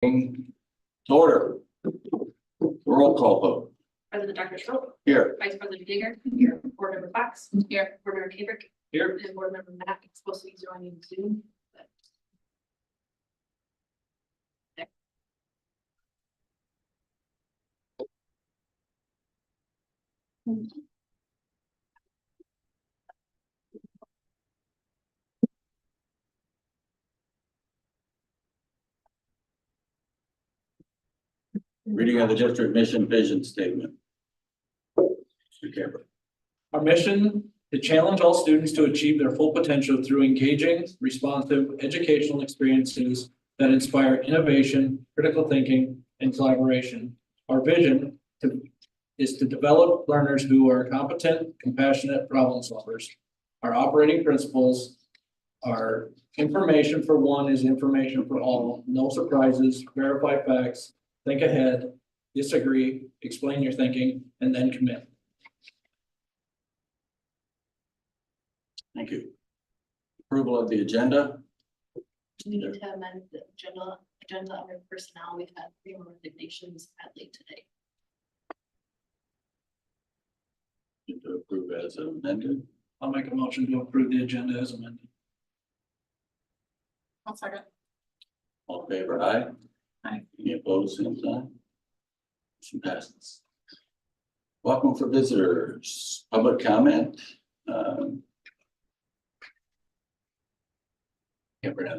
Order. Roll call vote. President Dr. Schroep, Here. Vice President Digger, here, Board Member Fox, here, Board Member Cabrick, Here. and Board Member Mack is supposed to be joining Zoom. but- Reading of the district mission vision statement. Mr. Cameron. Our mission to challenge all students to achieve their full potential through engaging, responsive educational experiences that inspire innovation, critical thinking, and collaboration. Our vision is to develop learners who are competent, compassionate problem solvers. Our operating principles are information for one is information for all, no surprises, verify facts, think ahead, disagree, explain your thinking, and then commit. Thank you. Approval of the agenda. We need to amend the agenda under personnel. We've had 3 more resignations sadly today. To approve as amended. I'll make a motion to approve the agenda as amended. I'll second. All in favor, aye. Aye. Any opposed, same sign. Motion passes. Welcome for visitors. Public comment.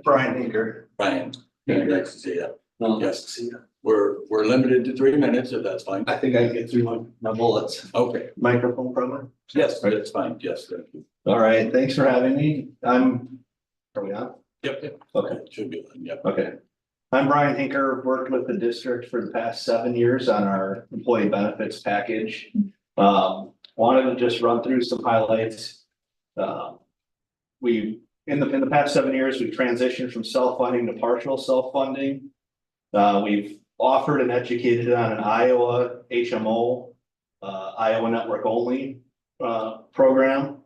Brian Hinker. Brian, nice to see you. Yes, see ya. We're limited to 3 minutes, if that's fine. I think I can get through my bullets. Okay. Microphone problem? Yes, that's fine. Yes, thank you. All right, thanks for having me. Are we on? Yep. Okay, Should be on, yep. okay. I'm Brian Hinker, worked with the district for the past 7 years on our employee benefits package. Wanted to just run through some highlights. In the past 7 years, we've transitioned from self-funding to partial self-funding. We've offered and educated on an Iowa HMO, Iowa network only program.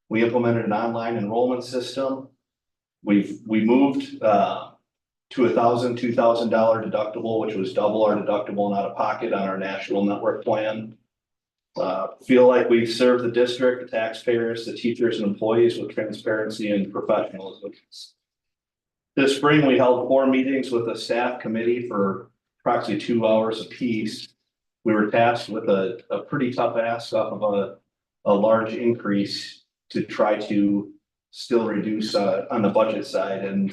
We implemented an online enrollment system. We moved to $2,000 deductible, which was double our deductible and out of pocket on our national network plan. Feel like we've served the district, the taxpayers, the teachers and employees with transparency and professionalism. This spring, we held 4 meetings with a staff committee for approximately 2 hours apiece. We were tasked with a pretty tough ask off of a large increase to try to still reduce on the budget side, and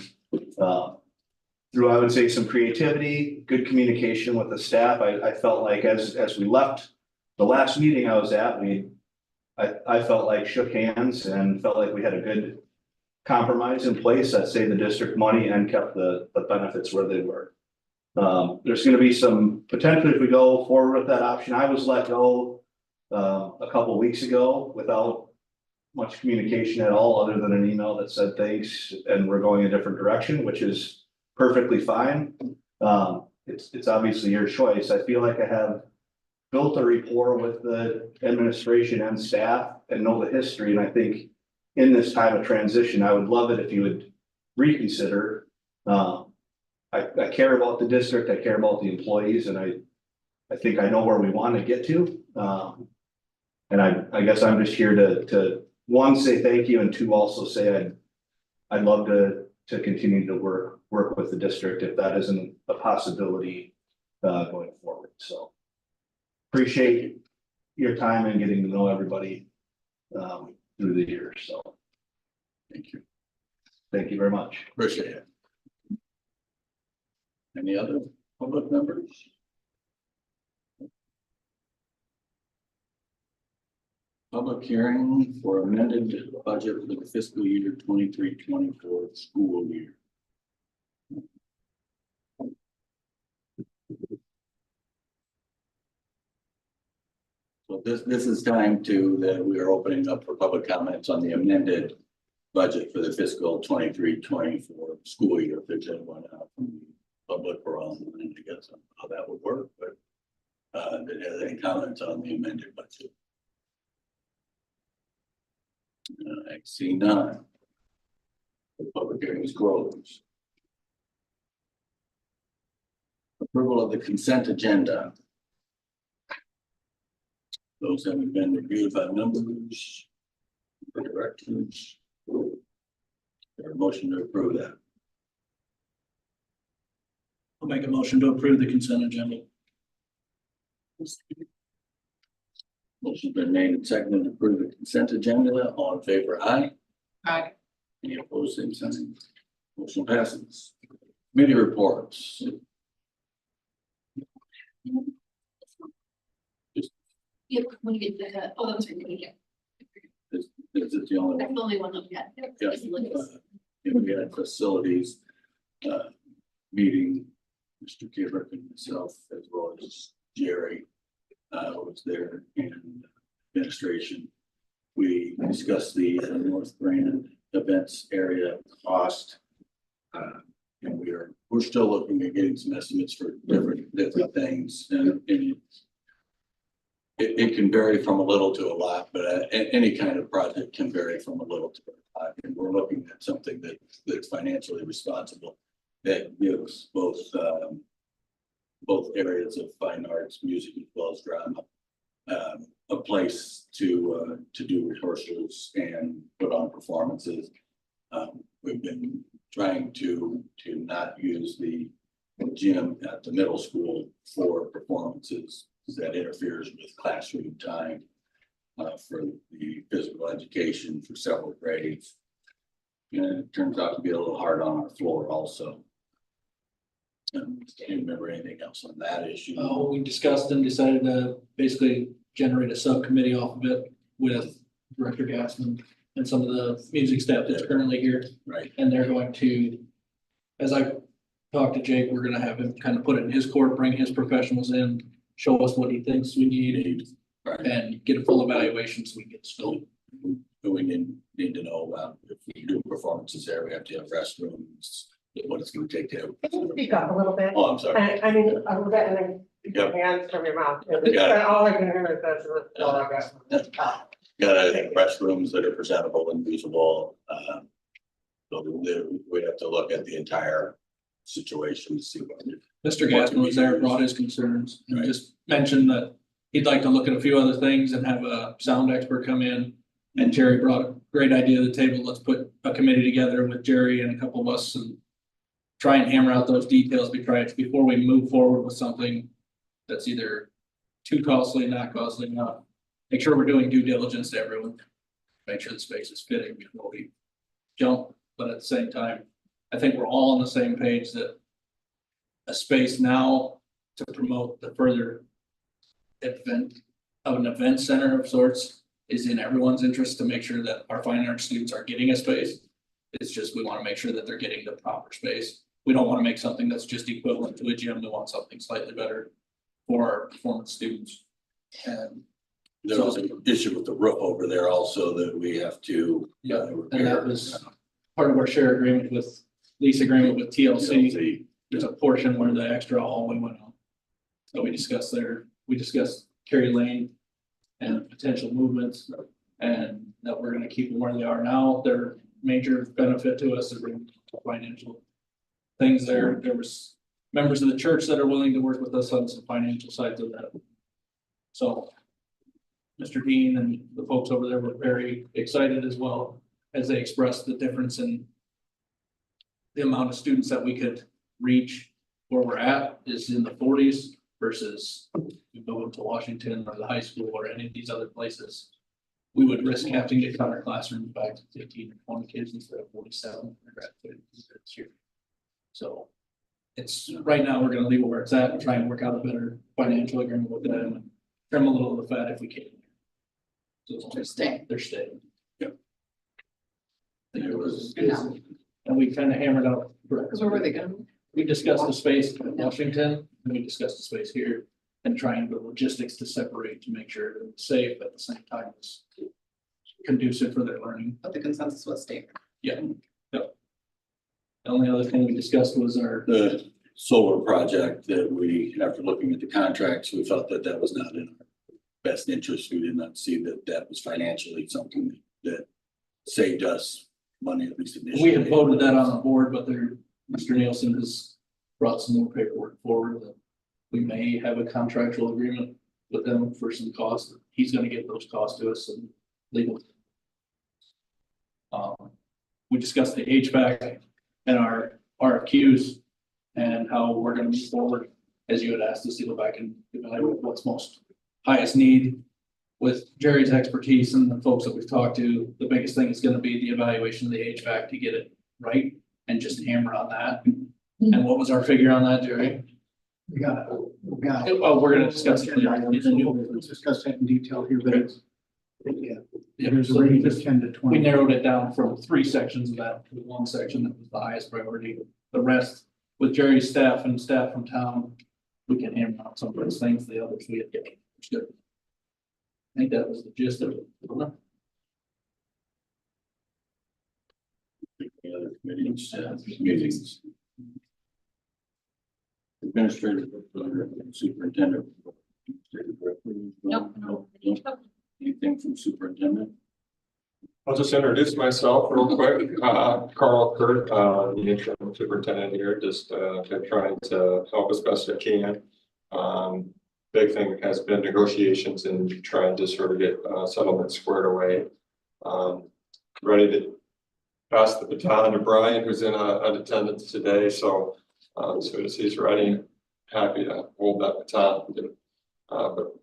through, I would say, some creativity, good communication with the staff, I felt like as we left the last meeting I was at, I felt like shook hands and felt like we had a good compromise in place that saved the district money and kept the benefits where they were. There's going to be some potential if we go forward with that option. I was let go a couple of weeks ago without much communication at all, other than an email that said thanks and we're going a different direction, which is perfectly fine. It's obviously your choice. I feel like I have built a rapport with the administration and staff and know the history, and I think in this time of transition, I would love it if you would reconsider. I care about the district, I care about the employees, and I think I know where we want to get to. And I guess I'm just here to one, say thank you, and two, also say I'd love to continue to work with the district if that isn't a possibility going forward. So appreciate your time and getting to know everybody through the years. So Thank you. thank you very much. Appreciate it. Any other public members? Public hearing for amended budget for the fiscal year 23-24 school year. So this is time that we are opening up for public comments on the amended budget for the fiscal 23-24 school year. If there's anyone out from the public or online, I guess how that would work, but did you have any comments on the amended budget? I see none. The public hearing is closed. Approval of the consent agenda. Those haven't been reviewed by numbers. The directors. There a motion to approve that. I'll make a motion to approve the consent agenda. Motion's been made and seconded to approve the consent agenda. All in favor, aye. Aye. Any opposed, same sign. Motion passes. Committee reports. Yep, when you get the, oh, that was really good. Is it the only That's one? the only one that we had. Yeah. And we had facilities, meeting, Mr. Kibrick and myself, as well as Jerry, was there and administration. We discussed the North Brandon events area cost. And we're still looking at getting some estimates for different things and it can vary from a little to a lot, but any kind of project can vary from a little to a lot. And we're looking at something that's financially responsible, that gives both areas of fine arts, music as well as drama, a place to do rehearsals and put on performances. We've been trying to not use the gym at the middle school for performances. That interferes with classroom time for the physical education for several grades. And it turns out to be a little hard on our floor also. Do you remember anything else on that issue? We discussed and decided to basically generate a subcommittee off of it with Director Gassman and some of the music staff that's currently here. Right. And they're going to, as I talked to Jake, we're gonna have him kind of put it in his court, bring his professionals in, show us what he thinks we need Right. and get a full evaluation so we can still. But we need to know about if we do performances there, we have to have restrooms, what it's gonna take to. Can you speak up a little bit? Oh, I'm sorry. I mean, a little bit and then keep your hands from your mouth. Yeah. All I can hear is that's all I got. Gotta have restrooms that are presentable and usable. So we have to look at the entire situation to see what. Mr. Gassman was there, brought his concerns and Right. just mentioned that he'd like to look at a few other things and have a sound expert come in. And Jerry brought a great idea to the table. Let's put a committee together with Jerry and a couple of us and try and hammer out those details before we move forward with something that's either too costly, not costly enough. Make sure we're doing due diligence to everyone. Make sure the space is fitting before we jump, but at the same time, I think we're all on the same page that a space now to promote the further event of an event center of sorts is in everyone's interest to make sure that our fine arts students are getting a space. It's just, we want to make sure that they're getting the proper space. We don't want to make something that's just equivalent to a gym. We want something slightly better for our performance students. And There was an issue with the roof over there also that we have to. yeah, repair. and that was part of our share agreement with, lease agreement with TLC. There's a portion where the extra hallway went on. So we discussed Kerry Lane and potential movements and that we're gonna keep them where they are now. Their major benefit to us is financial things there. There was members of the church that are willing to work with us on some financial sides of that. So Mr. Dean and the folks over there were very excited as well as they expressed the difference in the amount of students that we could reach. Where we're at is in the 40s versus you go into Washington or the high school or any of these other places. We would risk having to cut our classrooms back to 15 or 20 kids instead of 47 this year. So it's right now, we're gonna leave it where it's at and try and work out a better financial agreement with them and trim a little of the fat if we can. So They're staying. They're staying. Yep. It was, Good now. and we kind of hammered out. Because where were they going? We discussed the space in Washington, and we discussed the space here, and trying the logistics to separate to make sure it's safe at the same time as conducive for their learning. But the consensus was staying. Yeah. Yep. The only other thing we discussed was The solar project that we, after looking at the contracts, we felt that that was not in our best interest. We did not see that that was financially something that saved us money, at least initially. we had voted that on the board, but there, Mr. Nielsen has brought some more paperwork forward that We may have a contractual agreement with them for some costs. He's gonna get those costs to us and legal. We discussed the HVAC and our RFQs and how we're gonna move forward. As you had asked us to go back and evaluate what's most highest need. With Jerry's expertise and the folks that we've talked to, the biggest thing is gonna be the evaluation of the HVAC to get it right and just hammer on that. And what was our figure on that, Jerry? We got. Oh, we're gonna discuss it. We'll discuss that in detail here, but it's. Yeah, Yeah, there's a so range of 10 to 20. we narrowed it down from 3 sections of that to one section that was the highest priority. The rest, with Jerry's staff and staff from town, we can hammer out some of those things, the others we had to get. It's good. I think that was the gist of it. Any other committees, meetings? Administrative, superintendent. Nope. Anything from superintendent? I'll just introduce myself real quick. Carl Kurt, the interim superintendent here, just been trying to help as best I can. Big thing has been negotiations and trying to sort of get settlement squared away. Ready to pass the baton to Brian, who's in attendance today. So as soon as he's ready, happy to hold that baton. But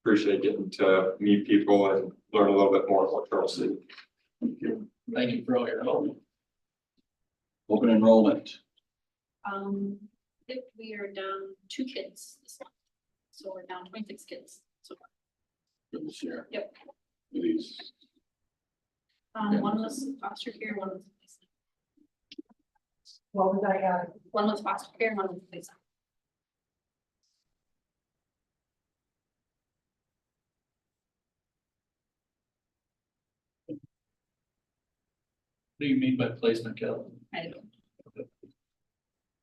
appreciate getting to meet people and learn a little bit more about Charles City. Thank you for all your help. Open enrollment. I think we are down 2 kids this month. So we're down 26 kids so far. For this year. Yep. Please. One was foster care, one was placement. What was I, One was foster care, one was placement. What do you mean by placement, Kelly? I don't know. Do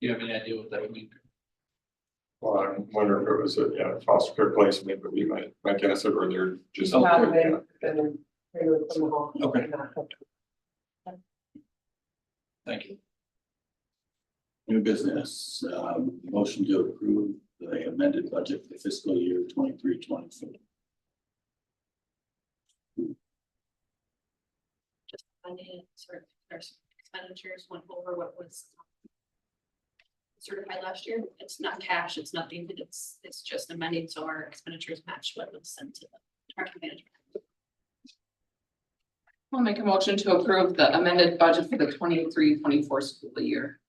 you have any idea what that would mean? Well, I wonder if it was a foster care placement, but we might guess it, or they're just. Oh, have yeah. been removed from the home. Okay. Thank you. New business, motion to approve the amended budget for fiscal year 23-24. Just funding sort of our expenditures went over what was certified last year. It's not cash, it's nothing, it's just amending, so our expenditures match what was sent to the department management. I'll make a motion to approve the amended budget for the 23-24 school year.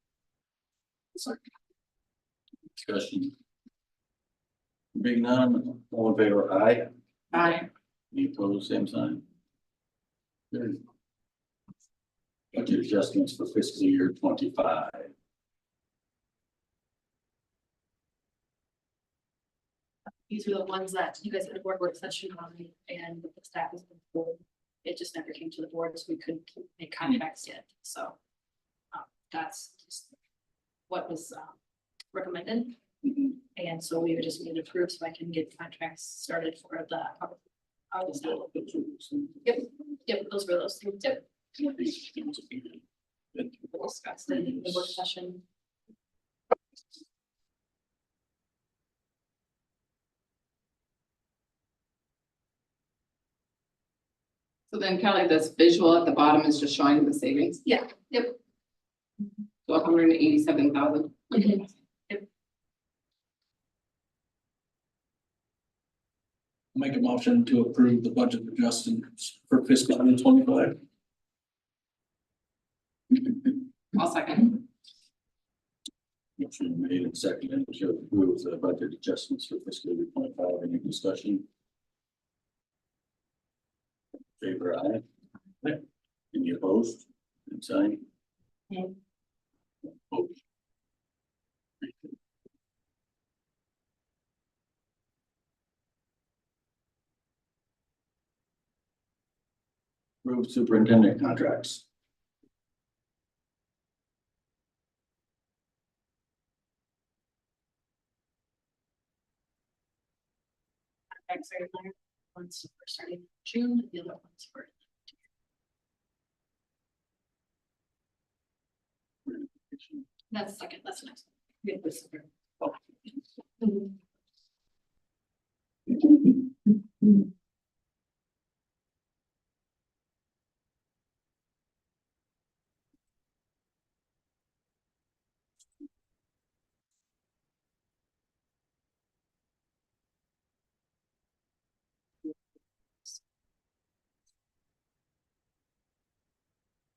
Discussion. Being none, all in favor, aye. Aye. Any opposed, same sign. Good. Budget adjustments for fiscal year 25. These are the ones that you guys had a board work session on and the staff has been told. It just never came to the board, so we couldn't make contracts yet. So that's just what was recommended. And so we would just need to approve so I can get contracts started for the August. Yep, those were those things. Yep. Discussed in the work session. So then Kelly, this visual at the bottom is just showing the savings. Yeah, yep. So 187,000. Make a motion to approve the budget adjustments for fiscal year 25. I'll second. Motion made and seconded to approve the budget adjustments for fiscal year 25. Any discussion? Favor aye. Aye. Any opposed? Same sign. No. Opposed. Approved superintendent contracts. Contracts are there. One's for starting in June, the other one's for. That's second, that's next. We have this.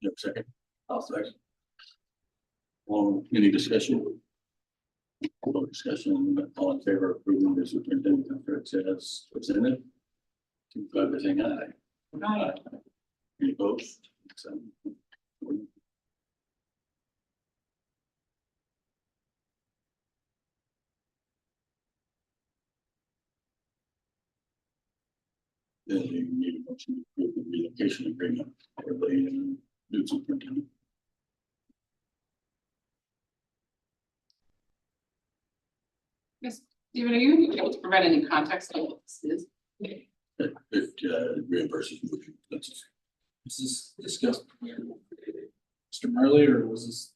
Yep, second. I'll second. Any discussion? No discussion, all in favor of approving the superintendent contract as presented? Signify by saying aye. Aye. Any opposed? So, then you need a motion to approve the relocation agreement for the new superintendent. Yes, Steven, are you able to provide any context on what this is? It reimburses moving expenses. Was this discussed Mr. Marley, or was this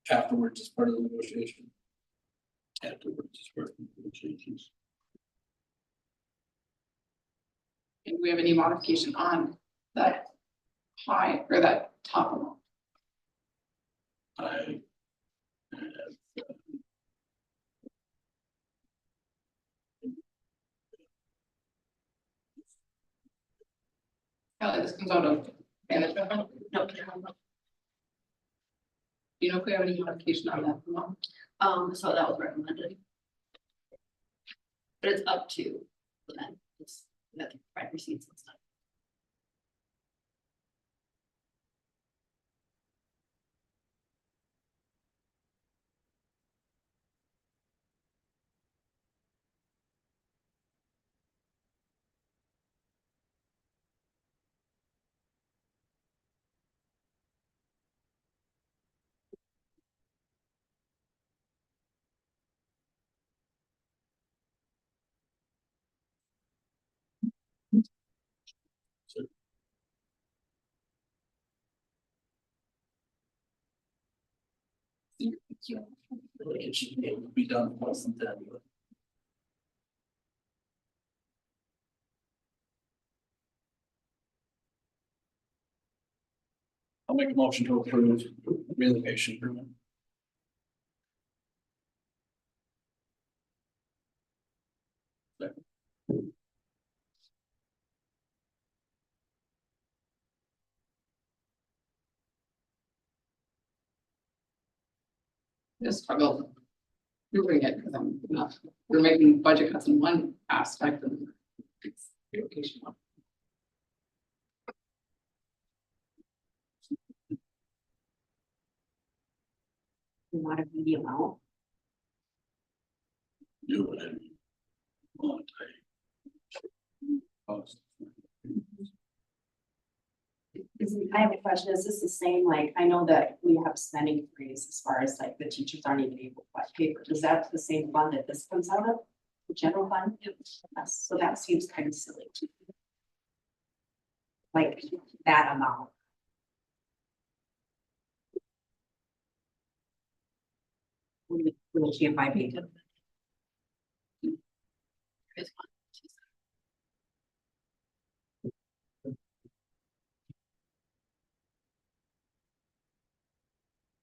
afterwards as part of the negotiation? Afterwards, as part of the negotiations. And do we have any modification on that high or that top amount? I Kelly, this comes out of management fund? No, Do you know if we have any modification on that amount? so that was recommended. But it's up to then, it's that right receipts and stuff. Like it should be done less than 10, but I'll make a motion to approve relocation agreement. Just struggle moving it because I'm not, we're making budget cuts in one aspect and it's relocation. Not a the amount. do whatever you want. I have a question. Is this the same, like, I know that we have spending freeze as far as like the teachers aren't even able to buy paper. Is that the same fund that this comes out of? The general fund? Yes, so that seems kind of silly to me. Like that amount. We can't buy paper. It's one, two,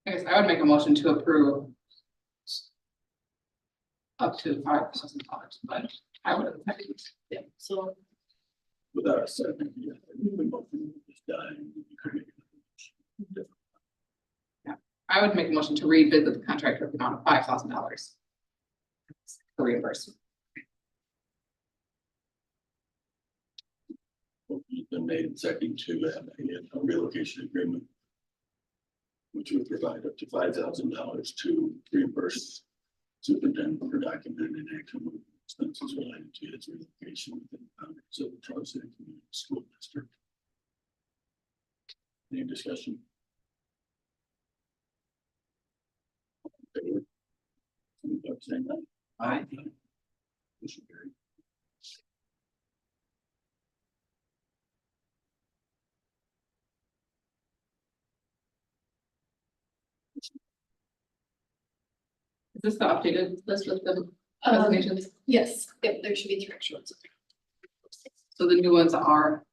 I guess I would make a motion to approve up to $5,000, but I would have seconded. yeah, so Without a second, yeah, the motion is dying. You could make it. I would make a motion to revisit the contract with the amount of $5,000 for reimbursement. It's been made second to a relocation agreement, which would provide up to $5,000 to reimburse superintendent for documented and actual expenses related to its relocation within the boundaries of the Charles City Community School District. Any discussion? Favor? Signify by saying aye. Motion carried. Is this the updated list with the resignations? Yes, yep, there should be 3 extra ones. So the new ones are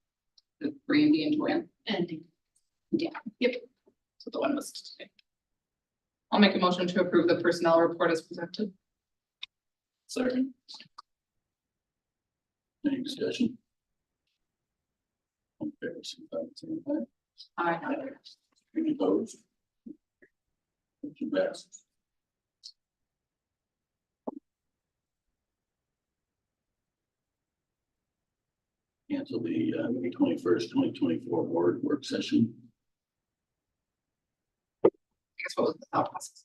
the Brandy and Joanne. And So the one was today. I'll make a motion to approve the personnel report as presented. Second. Any discussion? All in favor, signify by saying aye. Aye. Any opposed? Motion passes. Cancel the May 21st, 2024 board work session. Guess what was the thought process?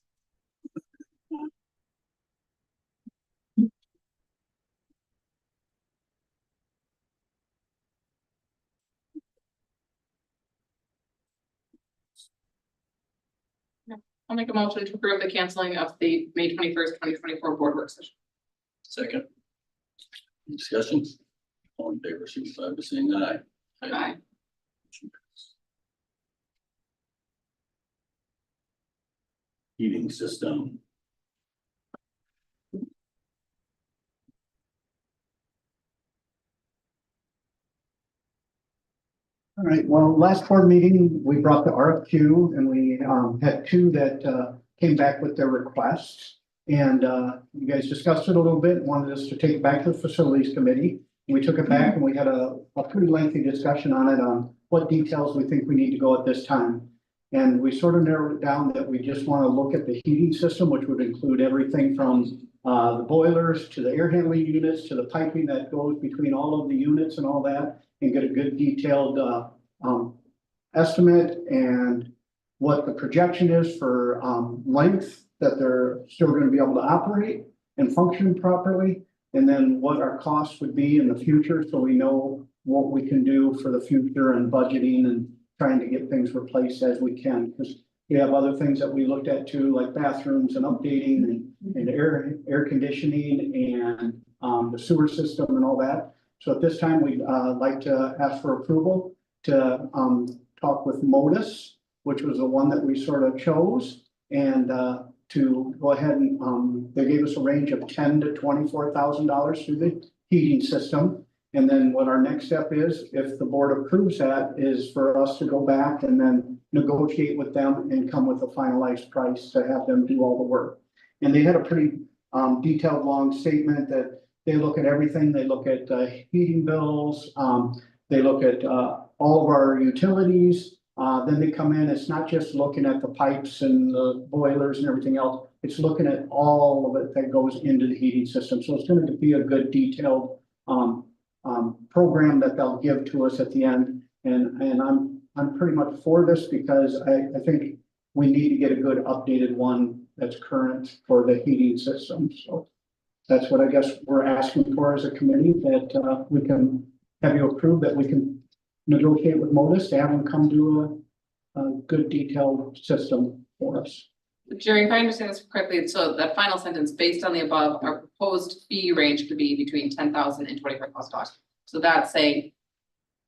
I'll make a motion to approve the canceling of the May 21st, 2024 board work session. Second. Any discussion? All in favor, signify by saying aye. Aye. Heating system. All right, well, last board meeting, we brought the RFQ and we had 2 that came back with their requests. And you guys discussed it a little bit, wanted us to take it back to the facilities committee. We took it back and we had a pretty lengthy discussion on it, on what details we think we need to go at this time. And we sort of narrowed it down that we just want to look at the heating system, which would include everything from the boilers to the air handling units to the piping that goes between all of the units and all that, and get a good detailed estimate and what the projection is for length that they're still going to be able to operate and function properly. And then what our costs would be in the future, so we know what we can do for the future and budgeting and trying to get things replaced as we can. Because we have other things that we looked at too, like bathrooms and updating and air conditioning and the sewer system and all that. So at this time, we'd like to ask for approval to talk with Modus, which was the one that we sort of chose, and to go ahead and they gave us a range of $10,000 to $24,000 through the heating system. And then what our next step is, if the board approves that, is for us to go back and then negotiate with them and come with a finalized price to have them do all the work. And they had a pretty detailed, long statement that they look at everything. They look at heating bills. They look at all of our utilities. Then they come in, it's not just looking at the pipes and the boilers and everything else. It's looking at all of it that goes into the heating system. So it's going to be a good detailed program that they'll give to us at the end. And I'm pretty much for this because I think we need to get a good updated one that's current for the heating system. So that's what I guess we're asking for as a committee, that we can have you approve, that we can negotiate with Modus to have them come do a good detailed system for us. Jerry, if I understand this correctly, so that final sentence, based on the above, our proposed fee range could be between $10,000 and $25,000. So that's saying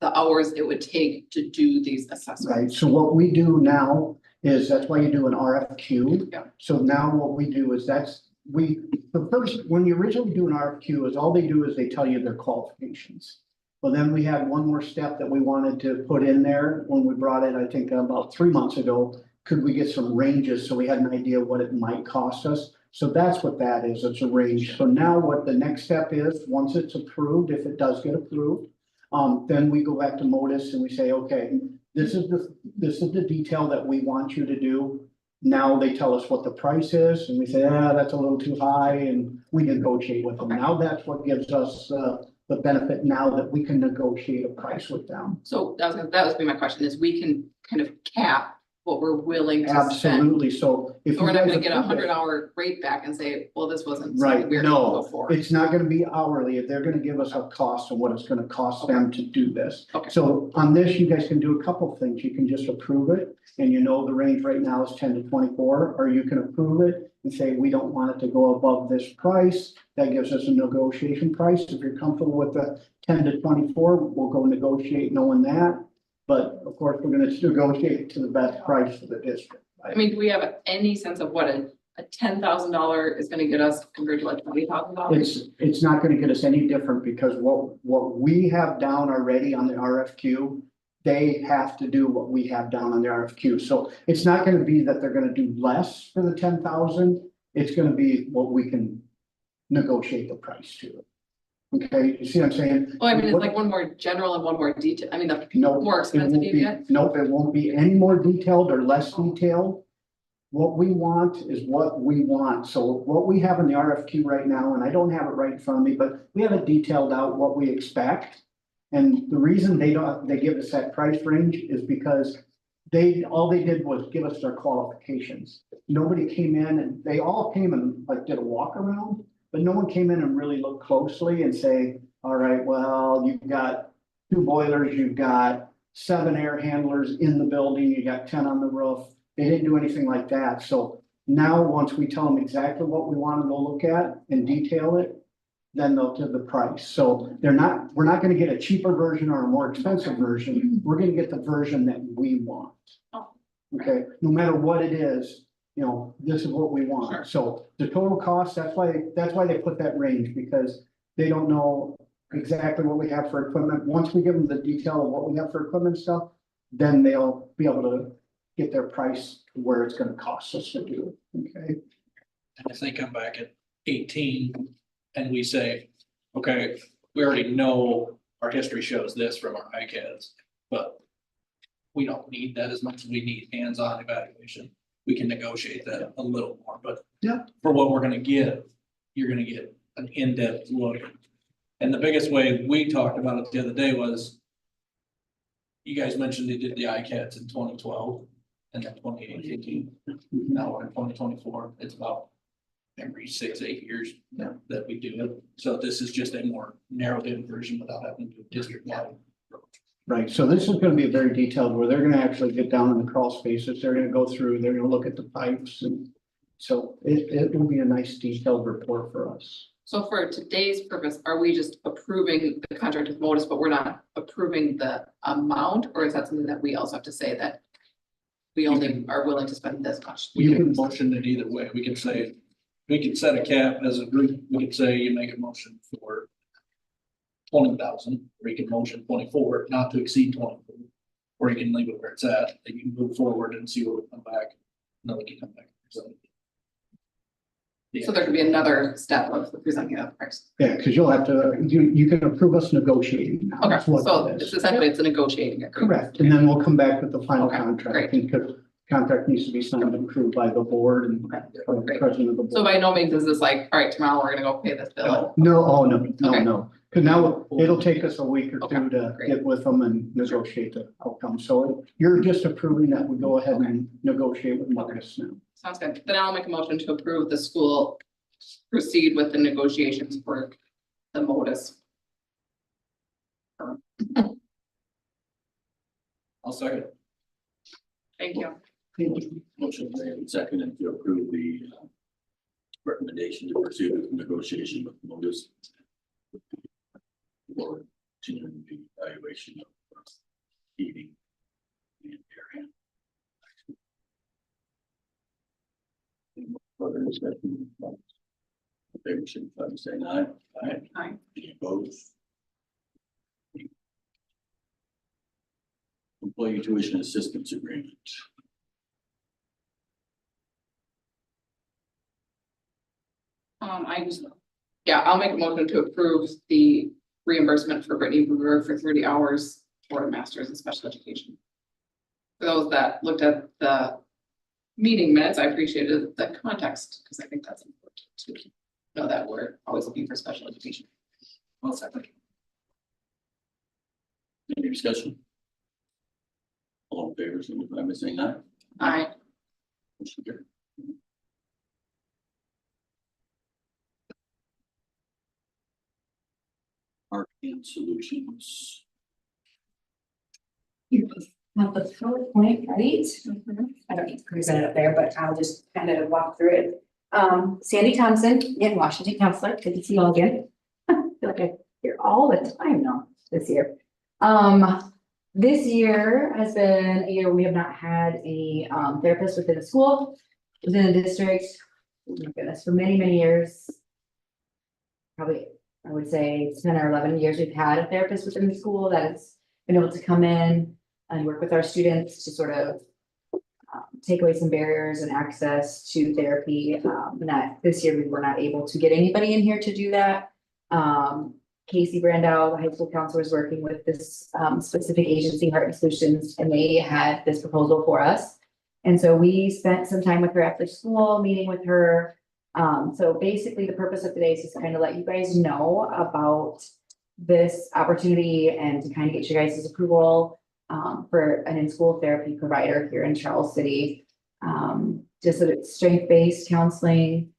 the hours it would take to do these assessments. Right, so what we do now is, that's why you do an RFQ. Yeah. So now what we do is the first, when you originally do an RFQ, is all they do is they tell you their qualifications. But then we had one more step that we wanted to put in there when we brought it, I think about 3 months ago. Could we get some ranges so we had an idea what it might cost us? So that's what that is, it's a range. So now what the next step is, once it's approved, if it does get approved, then we go back to Modus and we say, okay, this is the detail that we want you to do. Now they tell us what the price is and we say, that's a little too high, and we negotiate with them. Now that's what gives us the benefit, now that we can negotiate a price with them. So that was my question, is we can kind of cap what we're willing to spend. Absolutely, so if. So we're not you gonna guys get a approve it- $100 rate back and say, well, this wasn't Right, something we were no, able for. it's not gonna be hourly, they're gonna give us a cost of what it's gonna cost them to do this. Okay. So on this, you guys can do a couple of things, you can just approve it, and you know the range right now is 10 to 24, or you can approve it and say, we don't want it to go above this price, that gives us a negotiation price. If you're comfortable with the 10 to 24, we'll go negotiate knowing that. But of course, we're gonna negotiate to the best price for the district. I mean, do we have any sense of what a a $10,000 is gonna get us compared to like $20,000? It's not gonna get us any different because what we have down already on the RFQ, they have to do what we have down on the RFQ. So it's not gonna be that they're gonna do less for the 10,000. It's gonna be what we can negotiate the price to. Okay, you see what I'm saying? Well, I mean, it's like one more general and one more detail. I mean, the No, more it expensive won't you be, get. nope, it won't be any more detailed or less detailed. What we want is what we want. So what we have in the RFQ right now, and I don't have it right in front of me, but we have it detailed out what we expect. And the reason they give us that price range is because all they did was give us their qualifications. Nobody came in and they all came and like did a walk around, but no one came in and really looked closely and say, all right, well, you've got 2 boilers, you've got 7 air handlers in the building, you got 10 on the roof. They didn't do anything like that. So now, once we tell them exactly what we want to go look at and detail it, then they'll do the price. So we're not gonna get a cheaper version or a more expensive version. We're gonna get the version that we want. Oh. Okay, no matter what it is, you know, this is what we Sure. want. So the total cost, that's why they put that range, because they don't know exactly what we have for equipment. Once we give them the detail of what we have for equipment stuff, then they'll be able to get their price to where it's gonna cost us to do it, okay? And if they come back at 18 and we say, okay, we already know our history shows this from our ICADs, but we don't need that as much as we need hands-on evaluation. We can negotiate that a little more, but Yeah. for what we're gonna get, you're gonna get an in-depth look. And the biggest way we talked about it the other day was you guys mentioned they did the ICADs in 2012 and then 2018. Now we're in 2024. It's about every 6-8 years that we do it. So this is just a more narrowed in version without having to do district wide. Right, so this is gonna be very detailed, where they're gonna actually get down in the crawl spaces, they're gonna go through, they're gonna look at the pipes, and so it will be a nice detailed report for us. So for today's purpose, are we just approving the contract with Modus, but we're not approving the amount? Or is that something that we also have to say that we only are willing to spend this much? We can motion it either way. We can say, we can set a cap as a group. We could say you make a motion for 20,000, or you can motion 24, not to exceed 24. Or you can leave it where it's at, and you can move forward and see what will come back. No, we can come back. So. So there could be another step of presenting that price. Yeah, because you'll have to, you can approve us negotiating now. Okay, That's what so it is. it's essentially, it's a negotiating agreement. Correct, and then we'll come back with the final Okay, contract, because contract needs to be signed and approved by the board and Okay, the great. president of the board. So by no means is this like, all right, tomorrow we're gonna go pay this bill. No, oh, no, Okay. no, because now it'll take us a week or Okay, two to great. get with them and negotiate the outcome. So you're just approving that we go ahead and negotiate with Marcus now. Sounds good. Then I'll make a motion to approve the school proceed with the negotiations for the Modus. I'll second. Thank you. Motion made and seconded to approve the recommendation to pursue the negotiation with Modus for continuing the evaluation of heating and area. Further discussion? Favor signify by saying aye. Aye. Aye. Any opposed? Employee tuition assistance agreement. I'll make a motion to approve the reimbursement for Brittany Brewer for 30 hours for a master's in special education. For those that looked at the meeting minutes, I appreciated the context, because I think that's important to know that we're always looking for special education. Well, second. Any discussion? All in favor, signify by saying aye. Aye. Motion carried. Arcane Solutions. You have the PowerPoint, right? I don't need to present it up there, but I'll just kind of walk through it. Sandy Thompson, in Washington counselor, good to see you all again. I feel like I'm here all the time now this year. This year has been a year we have not had any therapist within the school, within the district. oh my goodness, for many, many years. Probably, I would say 10 or 11 years, we've had a therapist within the school that has been able to come in and work with our students to sort of take away some barriers and access to therapy. And that this year we were not able to get anybody in here to do that. Casey Brandow, the high school counselor, is working with this specific agency, Heart Solutions, and they had this proposal for us. And so we spent some time with her after school, meeting with her. So basically the purpose of today is just kind of let you guys know about this opportunity and to kind of get you guys' approval for an in-school therapy provider here in Charles City. Just so it's strength-based counseling,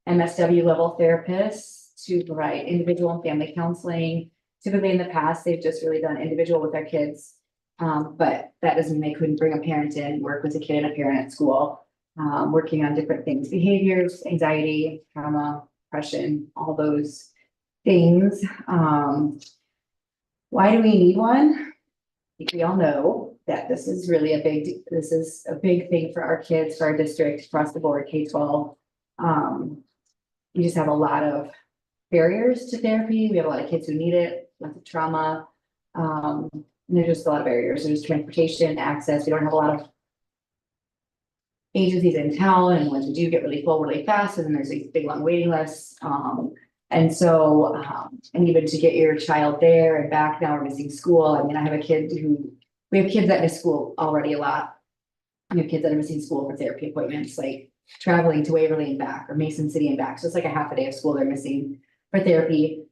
MSW level therapists to provide individual and family counseling. Typically in the past, they've just really done individual with their kids. But that doesn't mean they couldn't bring a parent in, work with a kid and a parent at school, working on different things, behaviors, anxiety, trauma, depression, all those things. Why do we need one? I think we all know that this is really a big thing for our kids, for our district, across the board, K-12. You just have a lot of barriers to therapy. We have a lot of kids who need it, lots of trauma. And there's just a lot of barriers. There's transportation, access. We don't have a lot of agencies in town, and once we do get really full really fast, and then there's these big long waiting lists. And even to get your child there and back, now we're missing school. I mean, we have kids that miss school already a lot. We have kids that are missing school for therapy appointments, like traveling to Waverly and back, or Mason City and back. So it's like a half a day of school they're missing for therapy.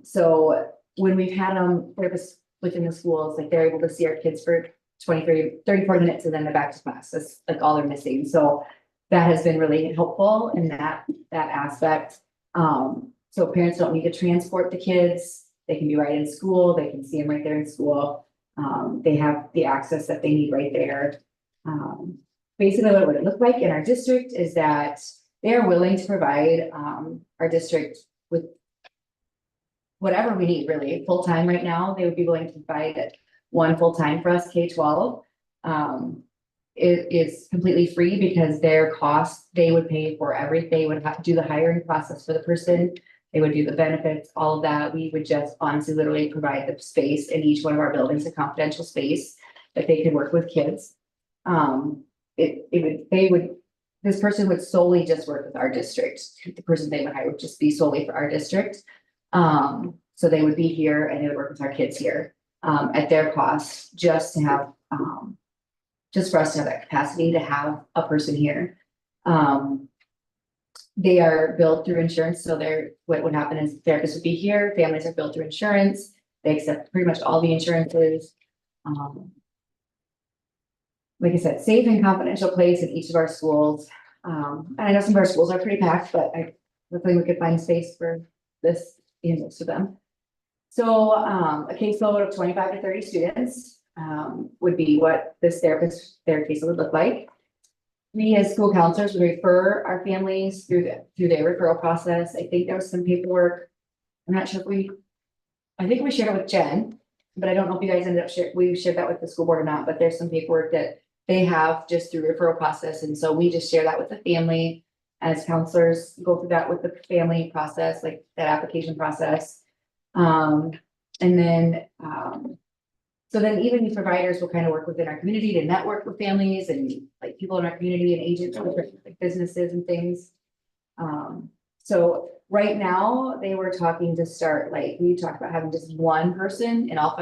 So when we've had therapists within the schools, like they're able to see our kids for 20, 30, 40 minutes and then they're back to class. That's like all they're missing. So that has been really helpful in that aspect. So parents don't need to transport the kids. They can be right in school. They can see them right there in school. They have the access that they need right there. Basically what it would look like in our district is that they are willing to provide our district with whatever we need, really. Full-time right now, they would be willing to provide one full-time for us, K-12. It is completely free because their costs, they would pay for everything. They would have to do the hiring process for the person. They would do the benefits, all of that. We would just honestly literally provide the space in each one of our buildings, a confidential space that they could work with kids. This person would solely just work with our district. The person they would hire would just be solely for our district. So they would be here and they would work with our kids here, at their cost, just to have, just for us to have that capacity to have a person here. They are billed through insurance, so what would happen is therapists would be here, families are billed through insurance, they accept pretty much all the insurances. Like I said, safe and confidential place in each of our schools. And I know some of our schools are pretty packed, but hopefully we could find space for this in most of them. So a caseload of 25 to 30 students would be what this their case would look like. We as school counselors would refer our families through their referral process. I think there was some paperwork. I'm not sure if I think we shared it with Jen, but I don't know if you guys ended up we shared that with the school board or not, but there's some paperwork that they have just through referral process. And so we just share that with the family as counselors, go through that with the family process, like that application process. So then even the providers will kind of work within our community to network with families and like people in our community and agents, like businesses and things. So right now they were talking to start, like we talked about having just one person in all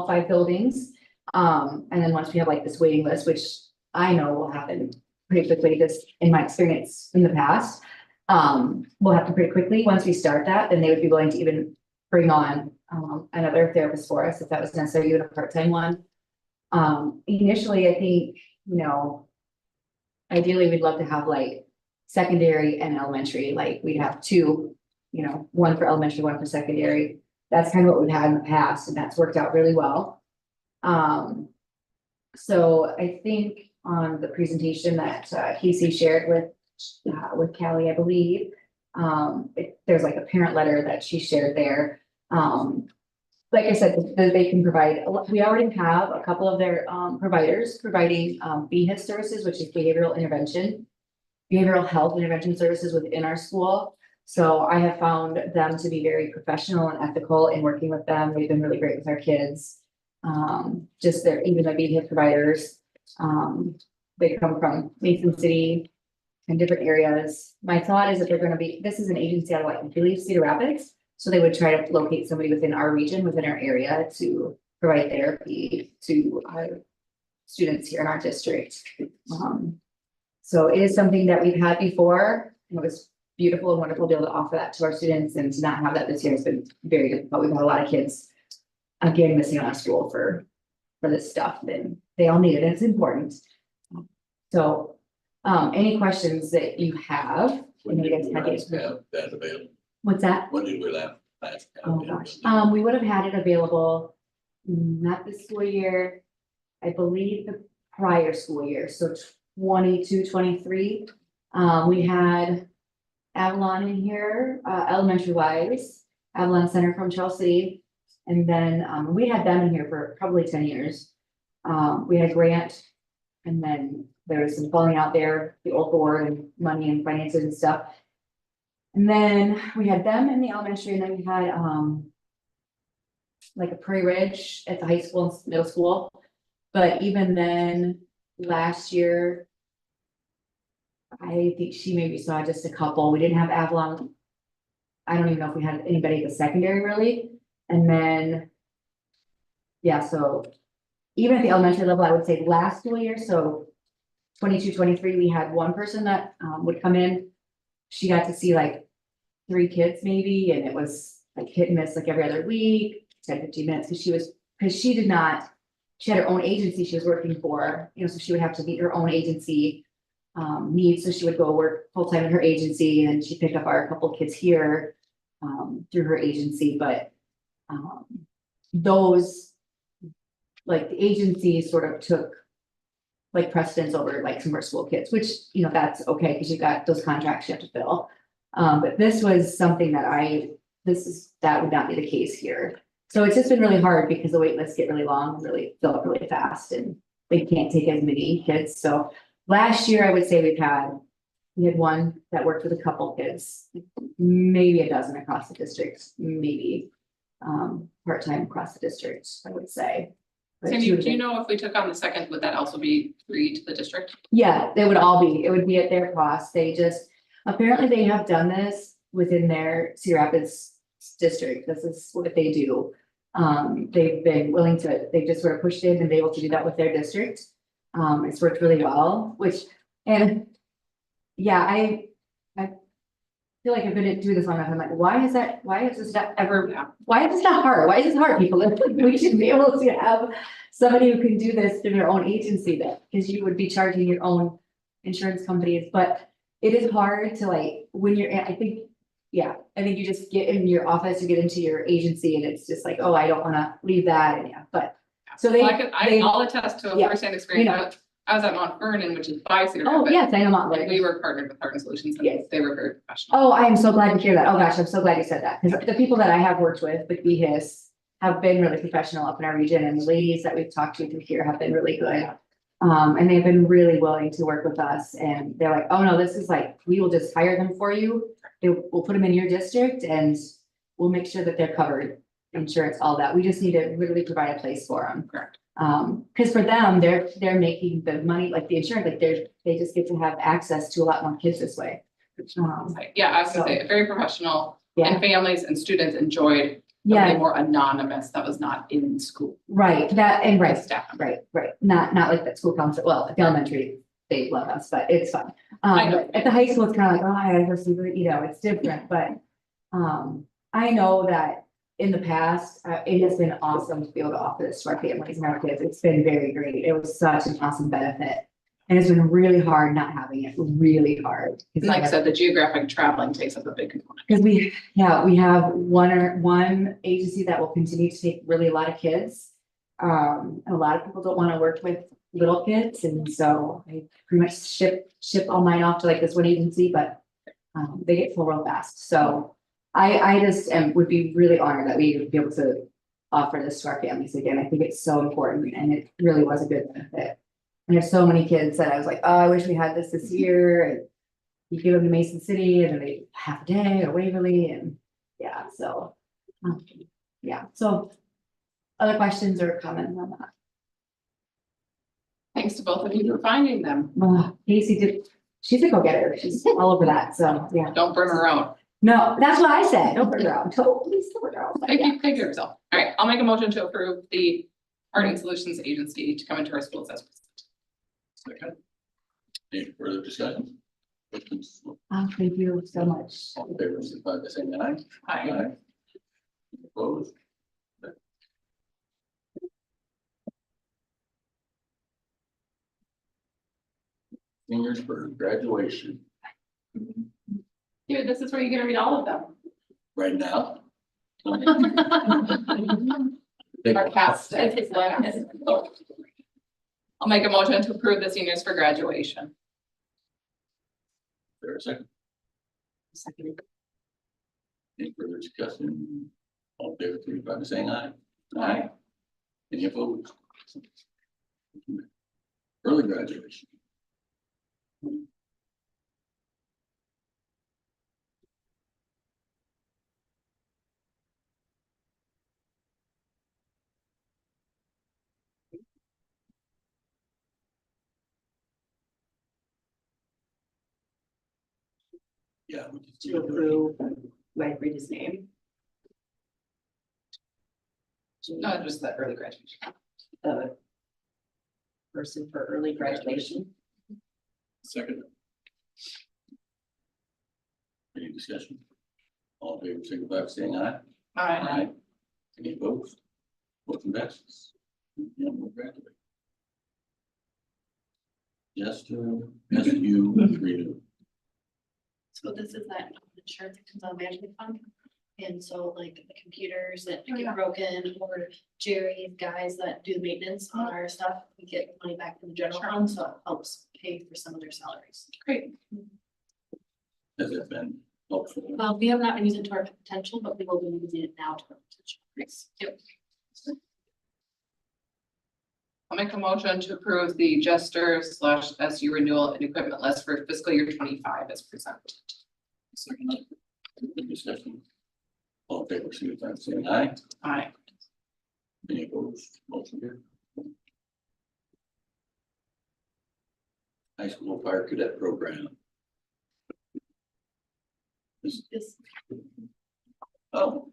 five buildings. And then once we have like this waiting list, which I know will happen pretty quickly, just in my experience in the past, will happen pretty quickly. Once we start that, then they would be willing to even bring on another therapist for us if that was necessary, even a part-time one. Initially, I think, ideally we'd love to have like secondary and elementary, like we'd have two, one for elementary, one for secondary. That's kind of what we've had in the past, and that's worked out really well. So I think on the presentation that Casey shared with Callie, I believe, there's like a parent letter that she shared there. Like I said, they can provide, we already have a couple of their providers providing BHIS services, which is behavioral intervention. behavioral health intervention services within our school. So I have found them to be very professional and ethical in working with them. They've been really great with our kids. Just their, even their behavior providers, they come from Mason City and different areas. My thought is that they're gonna be, this is an agency out of like, I believe Cedar Rapids. So they would try to locate somebody within our region, within our area to provide therapy to our students here in our district. So it is something that we've had before, and it was beautiful and wonderful to be able to offer that to our students, and to not have that this year has been very difficult. We've had a lot of kids again missing out of school for this stuff, and they all need it, and it's important. So, any questions that you have? When You did guys we had last it. have that available? What's that? When did we last have Oh, it gosh, available? we would have had it available, not this school year, I believe the prior school year, so 22-23. We had Avalon in here, elementary wise, Avalon Center from Chelsea. And then, we had them in here for probably 10 years. We had a grant, and then there was some falling out there, the old board and money and finances and stuff. And then we had them in the elementary, and then we had, like a Prairie Ridge at the high school and middle school. But even then, last year, I think she maybe saw just a couple. We didn't have Avalon. I don't even know if we had anybody at the secondary really. And then, yeah, so even at the elementary level, I would say last school year, so 22-23, we had one person that would come in. She got to see like 3 kids maybe, and it was like hit and miss like every other week, 10-15 minutes, because she did not, she had her own agency she was working for, you know, so she would have to meet her own agency needs, so she would go work full-time in her agency, and she picked up our couple kids here through her agency, but those, like the agency sort of took like precedence over like some of our school kids, which, you know, that's okay, because you got those contracts you have to fill. But this was something that that would not be the case here. So it's just been really hard because the wait lists get really long, really fill up really fast, and they can't take as many kids. So last year, I would say we had one that worked with a couple kids, maybe a dozen across the district, maybe part-time across the district, I would say. But Sandy, she would do you be- know if we took on the second, would that also be free to the district? Yeah, it would be at their cost. They just, apparently they have done this within their Cedar Rapids district. This is what they do. They've been willing to, they just sort of pushed in and been able to do that with their district. It's worked really well, and yeah, I feel like I've been doing this long enough. I'm like, why is this not ever, why is this not hard? Why is this hard, people? We should be able to have somebody who can do this through their own agency, because you would be charging your own insurance companies, but it is hard to like, when you're, I think you just get in your office, you get into your agency, and it's just like, oh, I don't wanna leave that, and but. So Well, I'll attest to a Yeah, firsthand experience. you know. I was at Mount Vernon, which is by Cedar Oh, Rapids. yes, I know Mount And we Vernon. were partnered with Partner Solutions, and Yes. they were very professional. Oh, I am so glad to hear that. Oh, gosh, I'm so glad you said that, because the people that I have worked with BHIS have been really professional up in our region, and the ladies that we've talked to through here have been really good. And they've been really willing to work with us, and they're like, oh, no, this is like, we will just hire them for you. We'll put them in your district, and we'll make sure that they're covered, insurance, all that. We just need to really provide a place for them. Correct. Because for them, they're making the money, like the insurance, like they just get to have access to a lot more kids this way. Yeah, I was gonna say, very professional, Yeah, and families and students enjoyed yeah, something more anonymous that was not in school. right, that, and right, Staff. right, not like that school council, well, at the elementary, they love us, but it's fun. I know. But at the high school, it's kind of like, oh, I gotta go see, you know, it's different, but I know that in the past, it has been awesome to be able to offer this to our families and our kids. It's been very great. It was such an awesome benefit. And it's been really hard not having it, really hard. And like I said, the geographic traveling takes up a big component. Because we have one agency that will continue to take really a lot of kids. And a lot of people don't want to work with little kids, and so I pretty much ship all mine off to like this one agency, but they get full real fast. So I just would be really honored that we would be able to offer this to our families again. I think it's so important, and it really was a good benefit. And there's so many kids that I was like, oh, I wish we had this year. you could live in Mason City and then they half a day or Waverly and, yeah, so. Yeah, so other questions or comments on that? Thanks to both of you for finding them. Casey did, she's a go-getter, she's all over that, so, yeah. Don't burn her out. No, that's what I said, don't put her out, please don't put her out. But Take yeah. you, take care of yourself. All right, I'll make a motion to approve the Parting Solutions Agency to come into our schools as presented. Second. Any further discussion? Questions? Thank you so much. All in favor, signify by saying aye. Aye. Opposed? Seniors for graduation Here, this is where you're gonna read all of them. right now. Our cast. I'll make a motion to approve the seniors for graduation. There a second. Second. Any further discussion? All in favor, signify by saying aye. Aye. Any opposed? Early graduation. Yeah. we can see To it. approve, like read his name. No, just the early graduation. The person for early graduation. Second. Any discussion? All in favor, signify by saying aye. Aye. Any opposed? Motion passes. Yeah, we'll graduate. Just SU renew. So this is that insurance that comes out of management fund. And so like the computers that get broken or Jerry's guys that do the maintenance on our stuff, we get money back from the general fund, so it helps pay for some of their salaries. Great. Has it been helpful? Well, we have not been using it to our potential, but we will be using it now to our potential. Thanks. Yep. I'll make a motion to approve the Jester / SU renewal and equipment list for fiscal year 25 as presented. Second. Any discussion? All in favor, signify by saying aye. Aye. Any opposed? Motion carried. High school fire cadet program. This, Oh.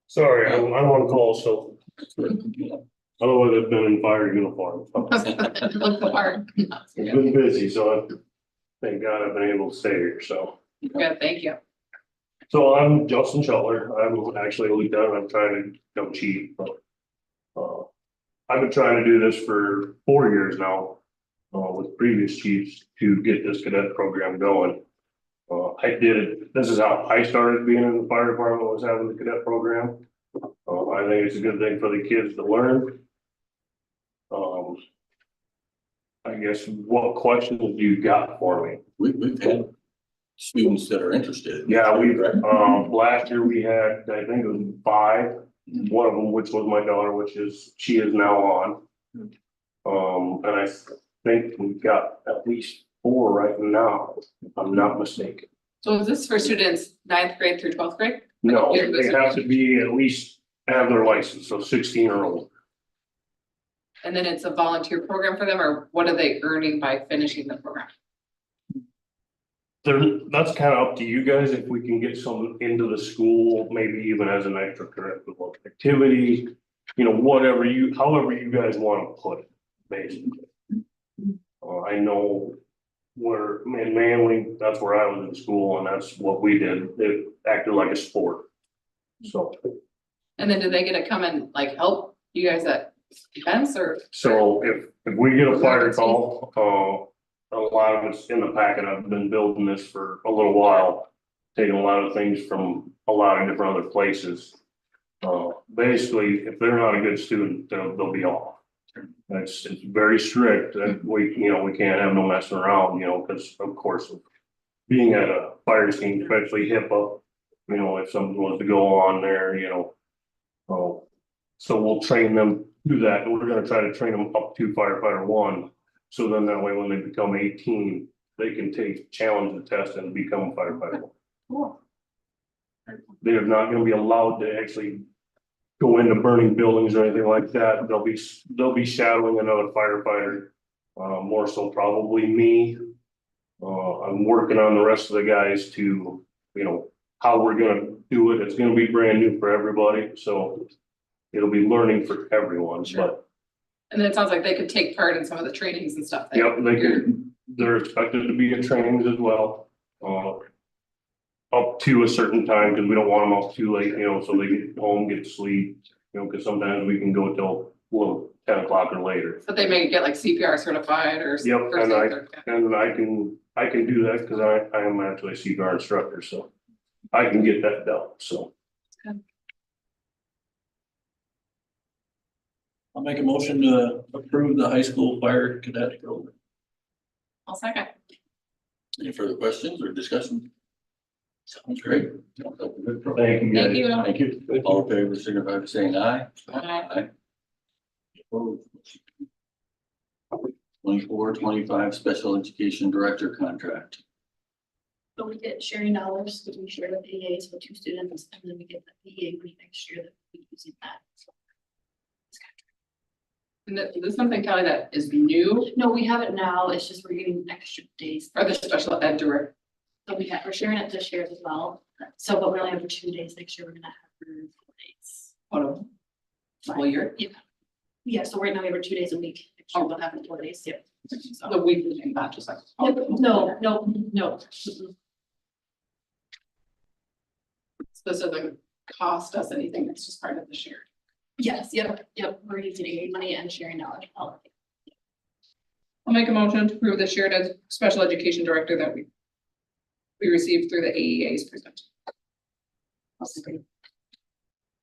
Sorry, I'm on call, so otherwise I've been in fire uniform. Look the part. I've been busy, so thank God I've been able to stay here, so. Good, thank you. So I'm Justin Shuttler. I'm actually a lieutenant. I'm trying to become chief, but. I've been trying to do this for 4 years now, with previous chiefs to get this cadet program going. I did it, this is how I started being in the fire department, was having the cadet program. I think it's a good thing for the kids to learn. I guess, what questions do you got for me? We've had students that are interested. Yeah, we, Right. last year we had, I think it was 5, one of them, which was my daughter, she is now on. And I think we've got at least 4 right now, if I'm not mistaken. So is this for students 9th grade through 12th grade? No, they have to be at least have their license, so 16 or older. And then it's a volunteer program for them, or what are they earning by finishing the program? That's kind of up to you guys, if we can get some into the school, maybe even as an extracurricular activity. You know, however you guys want to put it, basically. I know where in Manly, that's where I was in school, and that's what we did. It acted like a sport. So, And then do they get to come and like help you guys at events or? if we get a fire call, a lot of it's in the packet. I've been building this for a little while, taking a lot of things from a lot of different other places. Basically, if they're not a good student, they'll be off. It's very strict, and we can't have no messing around, because of course, being at a fire scene, especially HIPAA, if something was to go on there, so we'll train them through that, and we're gonna try to train them up to firefighter 1. So then that way, when they become 18, they can challenge the test and become a firefighter. Cool. They're not gonna be allowed to actually go into burning buildings or anything like that. They'll be shadowing another firefighter. More so probably me. I'm working on the rest of the guys to, how we're gonna do it. It's gonna be brand new for everybody, so it'll be learning for everyone, but And then it sounds like they could take part in some of the trainings and stuff. yep, they're expected to be in trainings as well. Up to a certain time, because we don't want them up too late, so they get home, get to sleep, because sometimes we can go till, 10 o'clock or later. But they may get like CPR certified or. Yep, or and something. I can do that because I am actually a CPR instructor, so I can get that done, so. I'll make a motion to approve the high school fire cadet program. I'll second. Any further questions or discussion? Sounds great. Sounds like a good program. Thank you guys. Thank you. Thank you. All in favor, signify by saying aye. Aye. Opposed? 24-25 special education director contract. So we get sharing dollars, that we share with EAs for 2 students, and then we get the EA money next year that we using that. So, And is this something, Kelly, that is new no, we have it now, it's just we're getting extra days. or the special ed director? So we're sharing it this year as well. So, but we only have 2 days next year, we're gonna have for 4 days. Out of school year? Yeah, so right now we have 2 days a week. Next year we'll have 4 days, yep. So- The weekly thing, not just like. No. This doesn't cost us anything, it's just part of the share. Yes, yep, we're using EA money and sharing dollars. I'll make a motion to approve the shared ed special education director that we received through the AEA's present.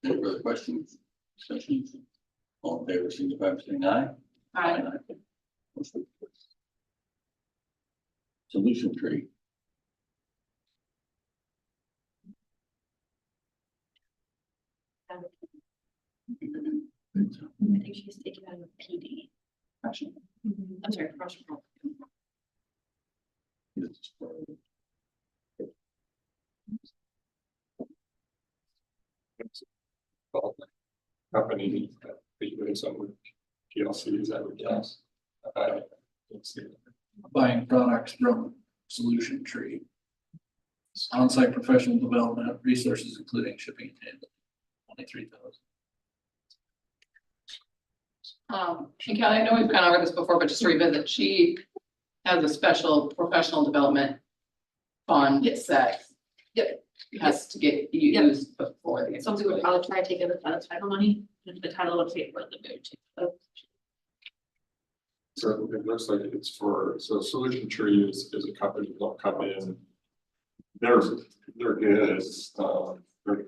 Any further questions? Discussions? All in favor, signify by saying aye. Motion carries. Solution tree. I think she's taking out of PD. I'm sorry, professional. Company that be doing some with PLCs, I would guess. I don't see it. Buying products from Solution Tree. On-site professional development, resources including shipping and handling, 23,000. And Kelly, I know we've gone over this before, but just to revisit, she has a special professional development fund that. Yep. Has to get used before the. So we would probably try to take it with the title money, and the title would pay for the move to. So it looks like it's so Solution Tree is a company that will come in. They're good, they're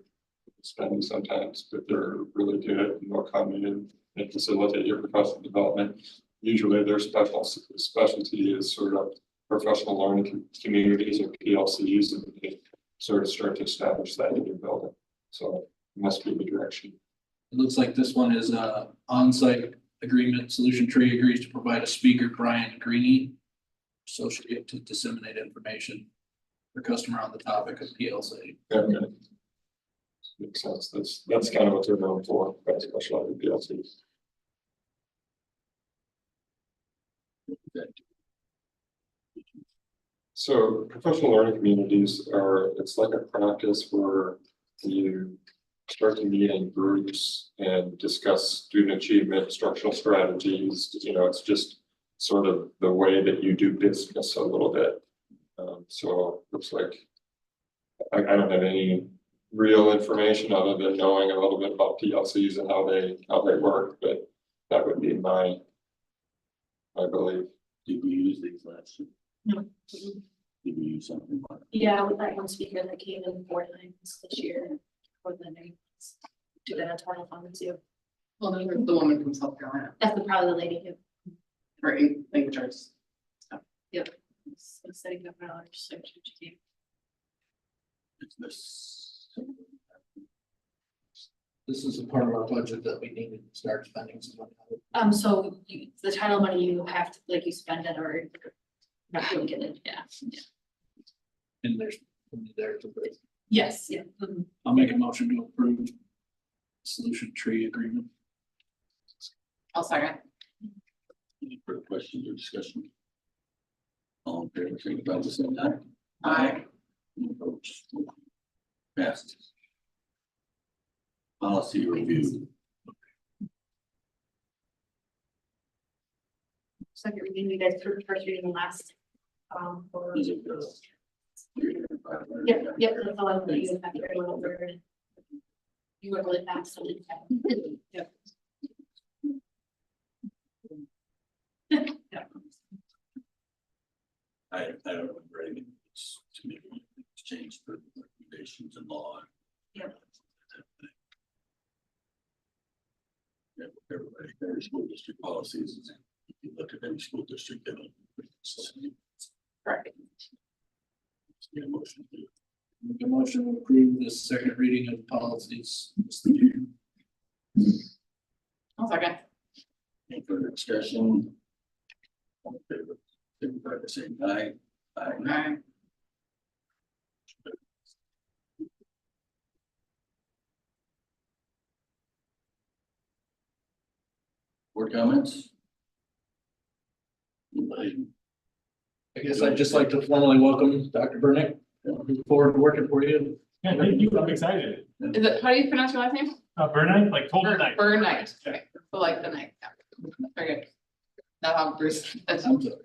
spending sometimes, but they're really good, and they'll come in and facilitate your professional development. Usually their specialty is sort of professional learning communities or PLCs, and they sort of start to establish that in your building. So it must be the direction. It looks like this one is on-site agreement. Solution Tree agrees to provide a speaker, Brian Greeny, associate to disseminate information for customer on the topic of PLC. Okay. Makes sense. That's kind of what they're known for, that's special ed PLCs. So professional learning communities it's like a practice where you start to meet in groups and discuss student achievement, instructional strategies. It's just sort of the way that you do business a little bit. So it looks like I don't have any real information other than knowing a little bit about PLCs and how they work, but that would be I believe. Did we use these last year? No. Did we use something like? Yeah, with that one speaker that came in 4 times this year, for the names. Do that at title fund too. Well, then the woman from South Carolina, That's probably the lady who, her language arts. yep. was setting up our legislature to keep. This is a part of our budget that we need to start spending some money on. So the title money you have to, like, you spend it or not really get it, yeah. And there's there to put. Yes, yeah. Mhm. I'll make a motion to approve solution tree agreement. I'll second. Any further questions or discussion? All in favor, signify by saying aye. Aye. Any opposed? Passes. Policy review. Second reading, you guys through the first reading and last. For. Is it the? Yep, yep, that's all I'm doing, that's very well over. You were really fast, so it's. Yep. Yeah. I don't remember anything. It's to me, it's changed for recommendations and law. Yep. Yeah, everybody, every school district policies, if you look at any school district, they don't. Correct. Yeah, motion to. Make a motion to approve the second reading of policies. I'll second. Any further discussion? All in favor, signify by saying aye. Aye. Aye. Board comments? Anybody? I guess I'd just like to formally welcome Dr. Burnick. Looking forward to working for you. Yeah, thank you, I'm excited. Is it, how do you pronounce your last name? Burnite, like total night. Burn night. Okay, so like the night. Yeah. Very good. Now how Bruce, that's I'm sorry.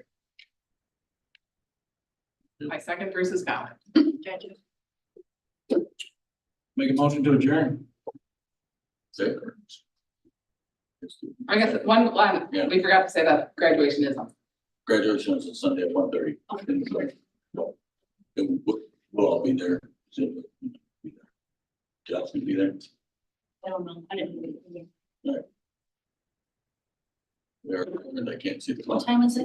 my second Bruce's comment. Make a motion to adjourn. Second. I guess one, Yeah. we forgot to say that graduation is on. Graduation is on Sunday at 1:30. And we'll all be there. Josh will be there. I don't know, I didn't. There, and I can't see the clock. What time is it?